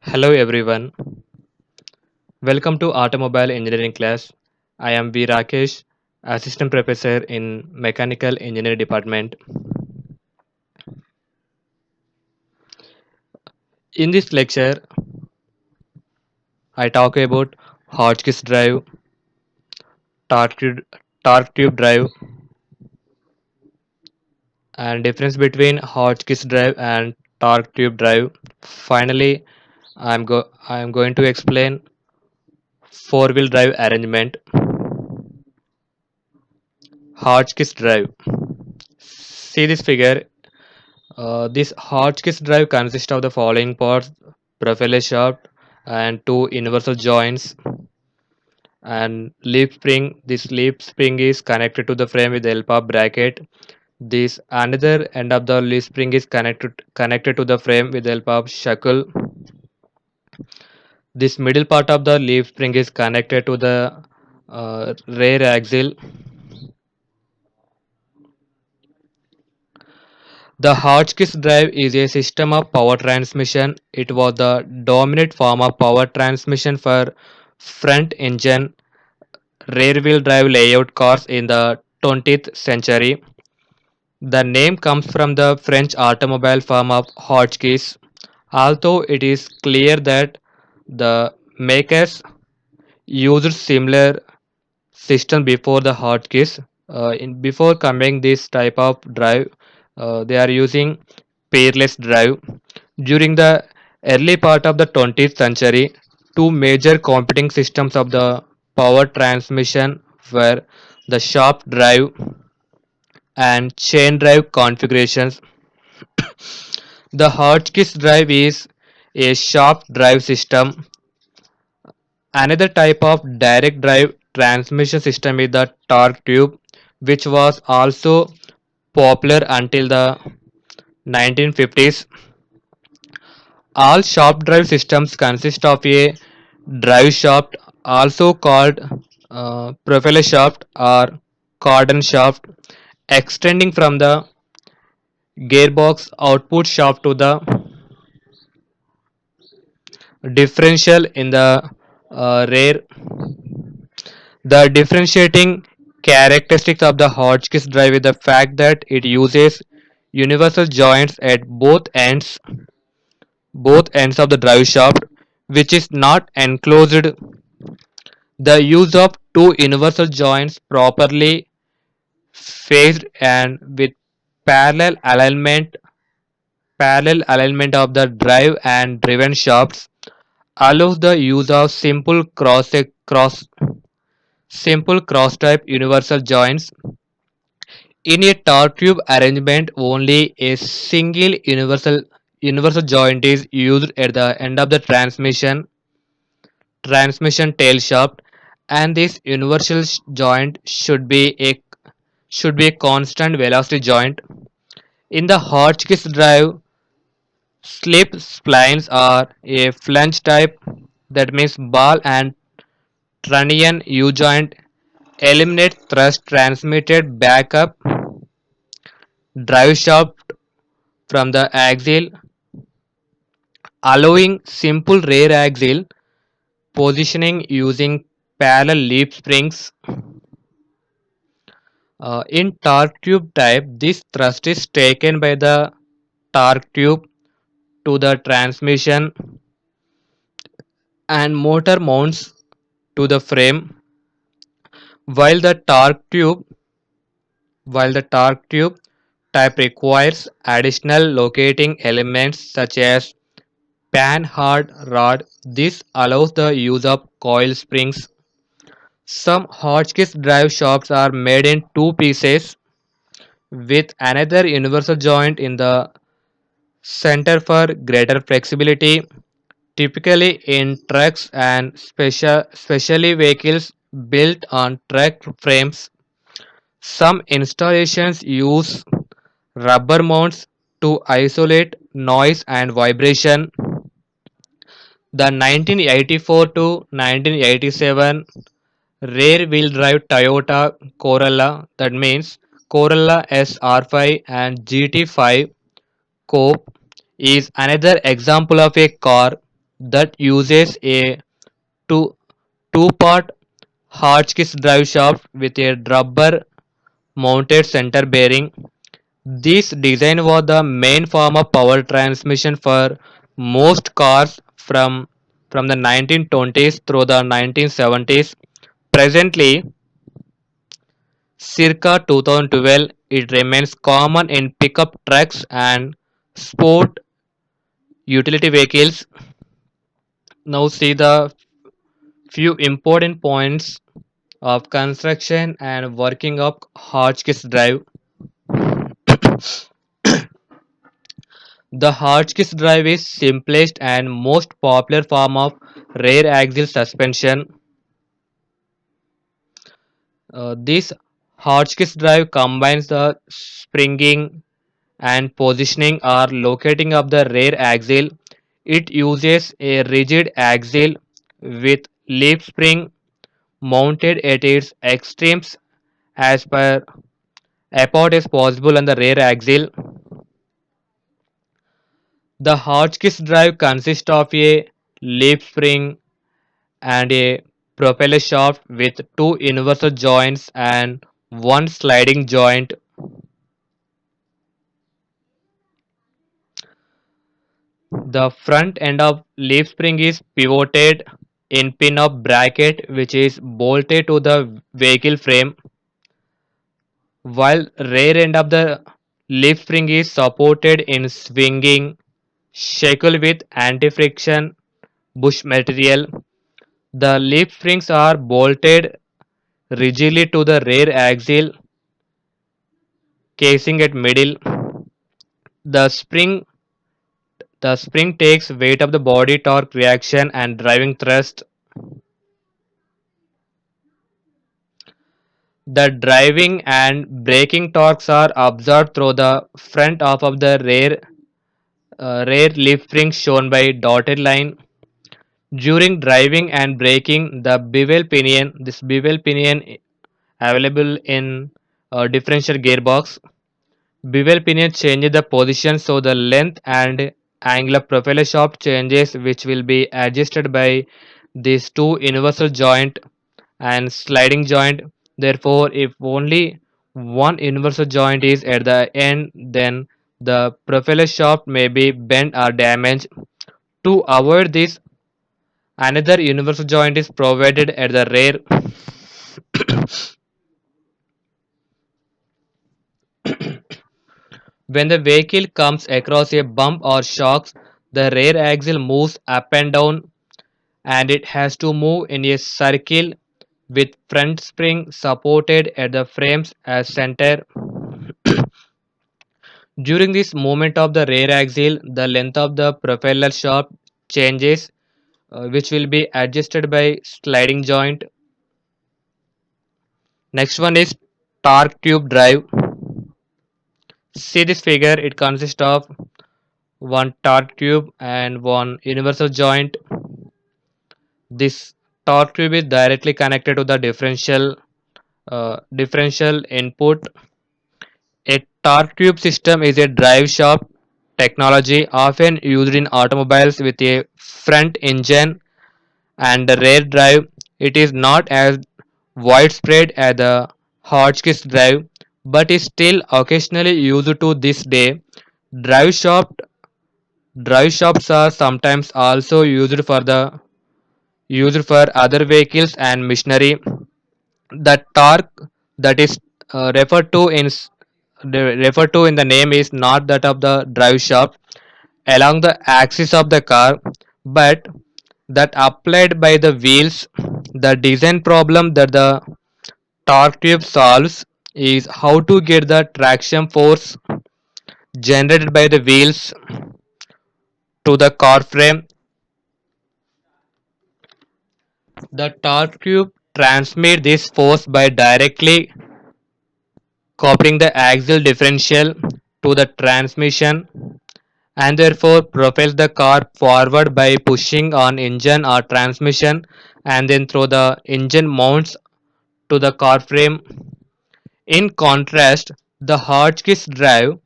Hello everyone, welcome to Automobile Engineering class. I am Rakesh, Assistant Professor in Mechanical Engineering Department. In this lecture, I talk about Hotchkiss drive, torque tube, torque tube drive, and difference between Hotchkiss drive and torque tube drive. Finally, I am going to explain four-wheel drive arrangement, Hotchkiss drive. See this figure. This Hotchkiss drive consists of the following parts: propeller shaft and two universal joints and leaf spring. This leaf spring is connected to the frame with the help of bracket. This another end of the leaf spring is connected to the frame with the help of shackle. This middle part of the leaf spring is connected to the rear axle. The Hotchkiss drive is a system of power transmission. It was the dominant form of power transmission for front engine rear wheel drive layout cars in the 20th century. The name comes from the French automobile firm of Hotchkiss, although it is clear that the makers used similar system before the Hotchkiss. Before coming this type of drive, they are using peerless drive. During the early part of the 20th century, two major competing systems of the power transmission were the shaft drive and chain drive configurations. The Hotchkiss drive is a shaft drive system. Another type of direct drive transmission system is the torque tube, which was also popular until the 1950s. All shaft drive systems consist of a drive shaft, also called propeller shaft or cordon shaft, extending from the gearbox output shaft to the differential in the rear. The differentiating characteristics of the Hotchkiss drive is the fact that it uses universal joints at both ends of the drive shaft, which is not enclosed. The use of two universal joints properly phased and with parallel alignment of the drive and driven shafts allows the use of simple cross type universal joints. In a torque tube arrangement, only a single universal joint is used at the end of the transmission tail shaft, and this universal joint should be a constant velocity joint. In the Hotchkiss drive, slip splines are a flange type, that means ball and trunnion U joint eliminate thrust transmitted back up drive shaft from the axle, allowing simple rear axle positioning using parallel leaf springs. In torque tube type, this thrust is taken by the torque tube to the transmission and motor mounts to the frame, while the torque tube while the torque tube type requires additional locating elements such as pan-hard rod. This allows the use of coil springs. Some Hotchkiss drive shafts are made in two pieces with another universal joint in the center for greater flexibility. Typically in trucks and specially vehicles built on truck frames, some installations use rubber mounts to isolate noise and vibration. The 1984 to 1987 rear-wheel drive Toyota Corolla, that means Corolla SR5 and GT5 Coupe, is another example of a car that uses a two, two-part Hotchkiss drive shaft with a rubber mounted center bearing. This design was the main form of power transmission for most cars from the 1920s through the 1970s. Presently, circa 2012, it remains common in pickup trucks and sport utility vehicles. Now see the few important points of construction and working of Hotchkiss drive. The Hotchkiss drive is simplest and most popular form of rear axle suspension. This Hotchkiss drive combines the springing and positioning or locating of the rear axle. It uses a rigid axle with leaf spring mounted at its extremes as per apart as possible on the rear axle. The Hotchkiss drive consists of a leaf spring and a propeller shaft with two universal joints and one sliding joint. The front end of leaf spring is pivoted in pin-up bracket which is bolted to the vehicle frame, while rear end of the leaf spring is supported in swinging shackle with anti-friction bush material. The leaf springs are bolted rigidly to the rear axle casing at middle. The spring the spring takes weight of the body torque reaction and driving thrust. The driving and braking torques are absorbed through the front half of the rear leaf springs shown by dotted line. During driving and braking, this bevel pinion available in differential gearbox. Bevel pinion changes the position so the length and angle of propeller shaft changes which will be adjusted by these two universal joint and sliding joint. Therefore, if only one universal joint is at the end, then the propeller shaft may be bent or damaged. To avoid this, another universal joint is provided at the rear. When the vehicle comes across a bump or shocks, the rear axle moves up and down and it has to move in a circle with front spring supported at the frames as center. During this movement of the rear axle, the length of the propeller shaft changes, which will be adjusted by sliding joint. Next one is torque tube drive. See this figure, it consists of one torque tube and one universal joint. This torque tube is directly connected to the differential input. A torque tube system is a drive shaft technology often used in automobiles with a front engine and a rear drive. It is not as widespread as the Hotchkiss drive, but is still occasionally used to this day. Drive shaft drive shafts are sometimes also used for other vehicles and machinery. The torque that is referred to in the name is not that of the drive shaft along the axis of the car, but that applied by the wheels. The design problem that the torque tube solves is how to get the traction force generated by the wheels to the car frame. The torque tube transmits this force by directly coupling the axial differential to the transmission and therefore propels the car forward by pushing on engine or transmission and then through the engine mounts to the car frame. In contrast, the Hotchkiss drive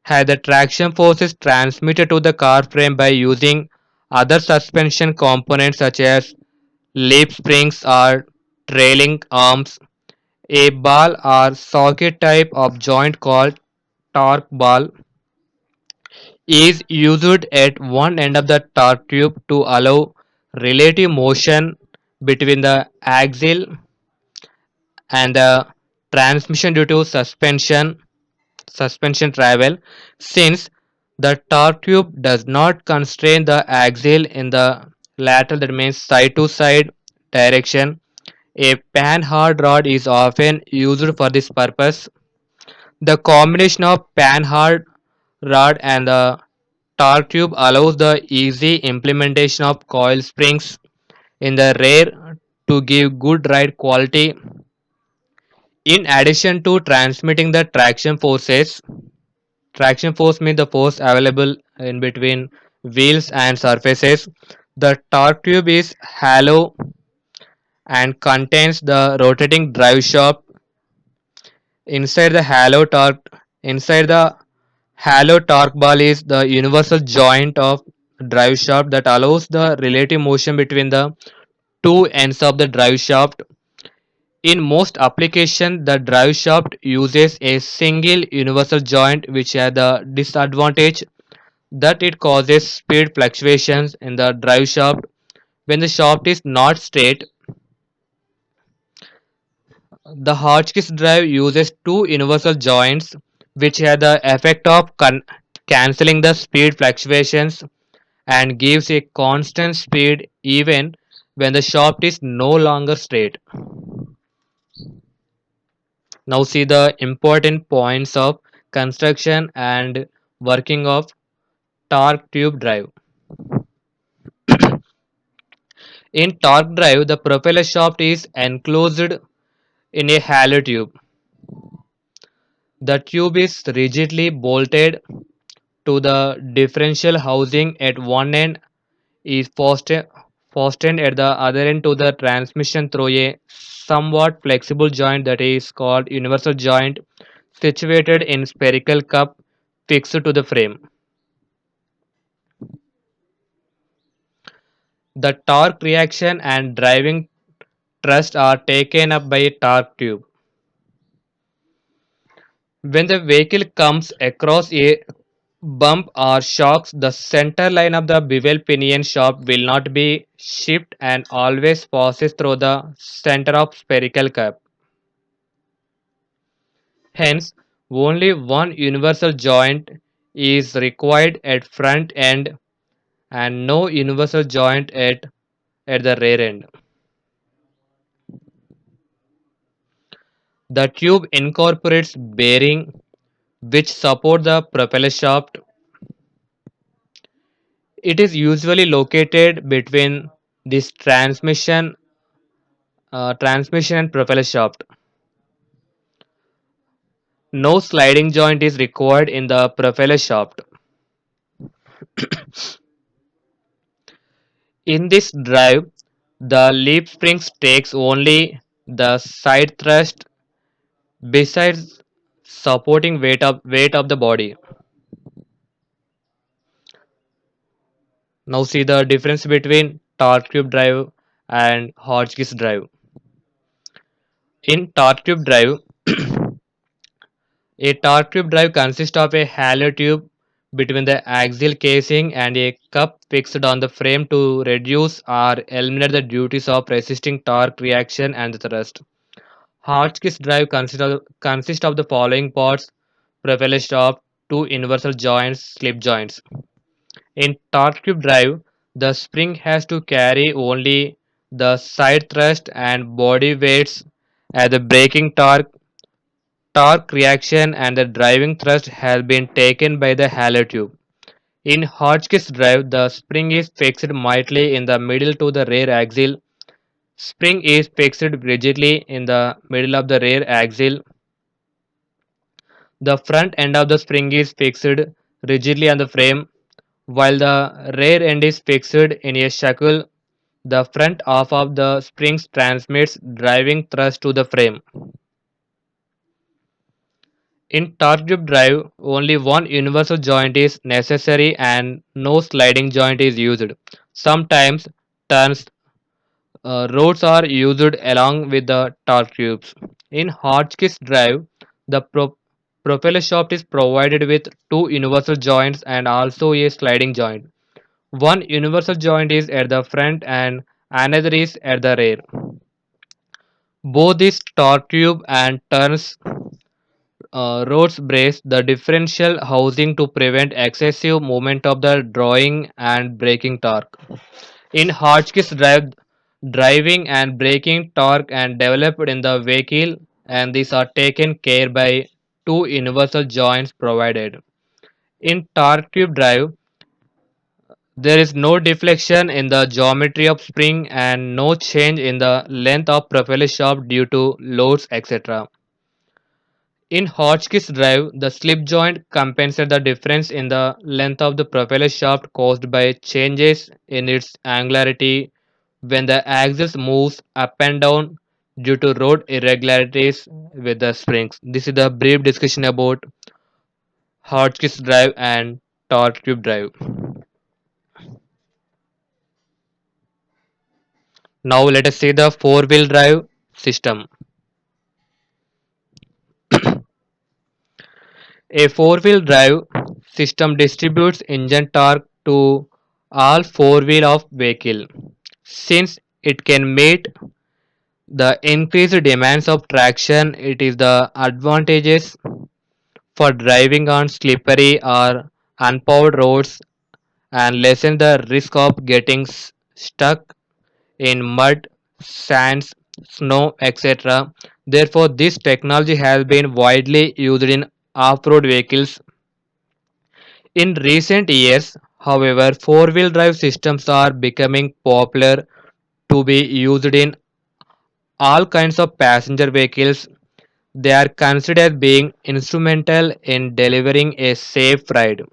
had the traction forces transmitted to the car frame by using Other suspension components such as leaf springs or trailing arms, a ball or socket type of joint called torque ball is used at one end of the torque tube to allow relative motion between the axle and the transmission due to suspension travel. Since the torque tube does not constrain the axle in the lateral, that means side to side direction, a panhard rod is often used for this purpose. The combination of panhard rod and the torque tube allows the easy implementation of coil springs in the rear to give good ride quality. In addition to transmitting the traction force means the force available in between wheels and surfaces. The torque tube is hollow and contains the rotating drive shaft inside the inside the hollow torque ball is the universal joint of drive shaft that allows the relative motion between the two ends of the drive shaft. In most applications, the drive shaft uses a single universal joint which has the disadvantage that it causes speed fluctuations in the drive shaft. When the shaft is not straight, the Hotchkiss drive uses two universal joints which have the effect of cancelling the speed fluctuations and gives a constant speed even when the shaft is no longer straight. Now see the important points of construction and working of torque tube drive. In torque drive, the propeller shaft is enclosed in a hollow tube. The tube is rigidly bolted to the differential housing at one end is fastened at the other end to the transmission through a somewhat flexible joint that is called universal joint situated in spherical cup fixed to the frame. The torque reaction and driving thrust are taken up by a torque tube. When the vehicle comes across a bump or shocks, the center line of the bevel pinion shaft will not be shifted and always passes through the center of spherical cup. Hence, only one universal joint is required at front end and no universal joint at the rear end. The tube incorporates bearing which support the propeller shaft. It is usually located between this transmission and propeller shaft. No sliding joint is required in the propeller shaft. In this drive, the leaf springs takes only the side thrust besides supporting weight of the body. Now see the difference between torque tube drive and Hotchkiss drive. In torque tube drive, a torque tube drive consists of a hollow tube between the axial casing and a cup fixed on the frame to reduce or eliminate the duties of resisting torque reaction and the thrust. Hotchkiss drive consists of the following parts: propeller shaft, two universal joints, slip joints. In torque tube drive, the spring has to carry only the side thrust and body weights as the braking torque reaction and the driving thrust has been taken by the halo tube. In Hotchkiss drive, the spring is fixed mightily in the middle to the rear axle. Spring is fixed rigidly in the middle of the rear axle. The front end of the spring is fixed rigidly on the frame, while the rear end is fixed in a shackle. The front half of the springs transmits driving thrust to the frame. In torque tube drive, only one universal joint is necessary and no sliding joint is used. Sometimes turns rods are used along with the torque tubes. In Hotchkiss drive, the propeller shaft is provided with two universal joints and also a sliding joint. One universal joint is at the front and another is at the rear. Both this torque tube and turns rods brace the differential housing to prevent excessive movement of the drawing and braking torque. In Hotchkiss drive, driving and braking torque and developed in the vehicle, and these are taken care by two universal joints provided. In torque tube drive, there is no deflection in the geometry of spring and no change in the length of propeller shaft due to loads, etc. In Hotchkiss drive, the slip joint compensates the difference in the length of the propeller shaft caused by changes in its angularity when the axis moves up and down due to road irregularities with the springs. This is the brief discussion about Hotchkiss drive and torque tube drive. Now let us see the four-wheel drive system. A four-wheel drive system distributes engine torque to all four-wheel of vehicle. Since it can meet the increased demands of traction, it is the advantages for driving on slippery or unpaved roads and lessen the risk of getting stuck in mud, sands, snow, etc. Therefore, this technology has been widely used in off-road vehicles. In recent years, however, four-wheel drive systems are becoming popular to be used in all kinds of passenger vehicles. They are considered being instrumental in delivering a safe ride.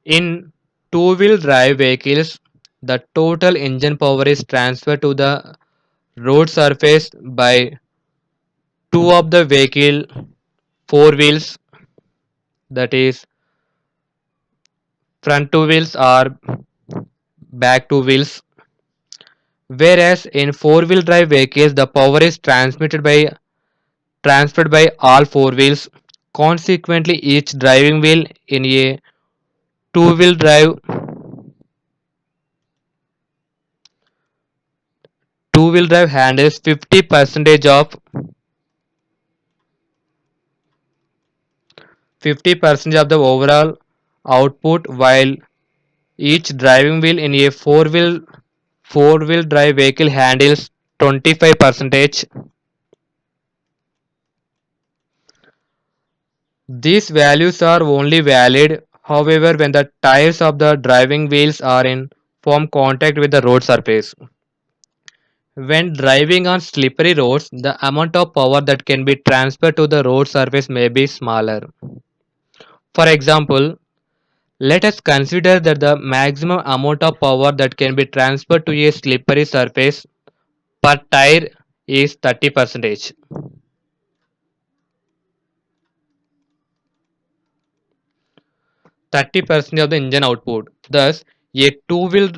In two-wheel drive vehicles, the total engine power is transferred to the road surface by two of the vehicle four wheels, that is front two wheels or back two wheels, whereas in four-wheel drive vehicles the power is transferred by all four wheels. Consequently, each driving wheel in a two-wheel drive handles 50% of the overall output, while each driving wheel in a four-wheel drive vehicle handles 25%. These values are only valid, however, when the tires of the driving wheels are in firm contact with the road surface. When driving on slippery roads, the amount of power that can be transferred to the road surface may be smaller. For example, let us consider that the maximum amount of power that can be transferred to a slippery surface per tire is 30%. 30% of the engine output. Thus, a two-wheel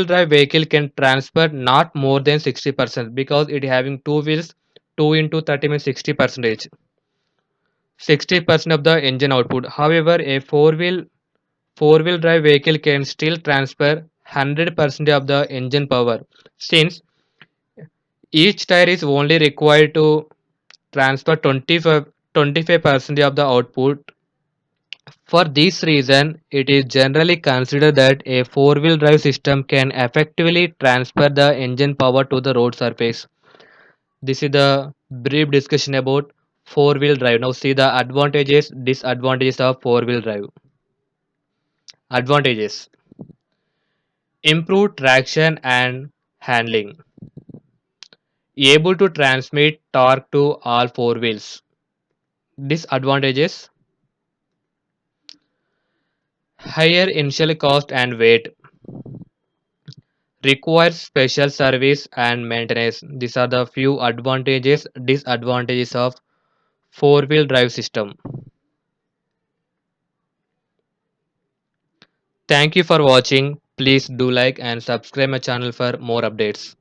drive vehicle can transfer not more than 60% because it having two wheels. 2 into 30 means 60%. 60% of the engine output. However, a four-wheel drive vehicle can still transfer 100% of the engine power since each tire is only required to transfer 25% of the output. For this reason, it is generally considered that a four-wheel drive system can effectively transfer the engine power to the road surface. This is the brief discussion about four-wheel drive. Now see the advantages, disadvantages of four-wheel drive. Advantages: improved traction and handling, able to transmit torque to all four wheels. Disadvantages: higher initial cost and weight, requires special service and maintenance. These are the few advantages, disadvantages of four-wheel drive system. Thank you for watching. Please do like and subscribe my channel for more updates.